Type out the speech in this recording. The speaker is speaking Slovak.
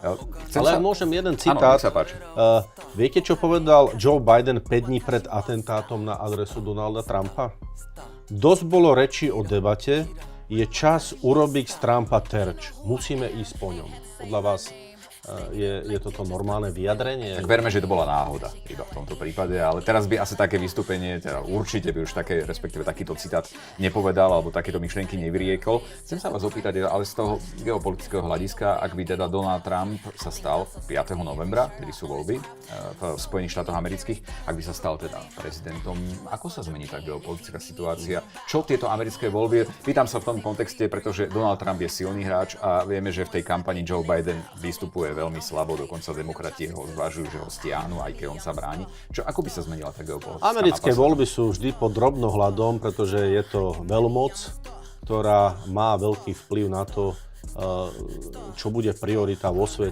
Ale môžem jeden citát. Áno, nech sa páči. Viete, čo povedal Joe Biden 5 dní pred atentátom na adresu Donalda Trumpa? Dosť bolo reči o debate, je čas urobiť z Trumpa terč. Musíme ísť po ňom. Podľa vás je toto normálne vyjadrenie? Tak verme, že to bola náhoda iba v tomto prípade, ale teraz by asi také vystúpenie, teda určite by už také, respektíve takýto citát nepovedal alebo takéto myšlienky nevyriekol. Chcem sa vás opýtať, ale z toho geopolitického hľadiska, ak by teda Donald Trump sa stal 5. novembra, kedy sú voľby v Spojených štátoch amerických, ak by sa stal teda prezidentom, ako sa zmení tá geopolitická situácia? Čo tieto americké voľby? Pýtam sa v tom kontexte, pretože Donald Trump je silný hráč a vieme, že v tej kampani Joe Biden vystupuje veľmi slabo, dokonca demokrati ho zvažujú, že ho stiahnu, aj keď on sa bráni. Ako by sa zmenila tá geopolitická Americké mapa? voľby sú vždy pod drobnohľadom, pretože je to veľmoc, ktorá má veľký vplyv na to, čo bude priorita vo svete.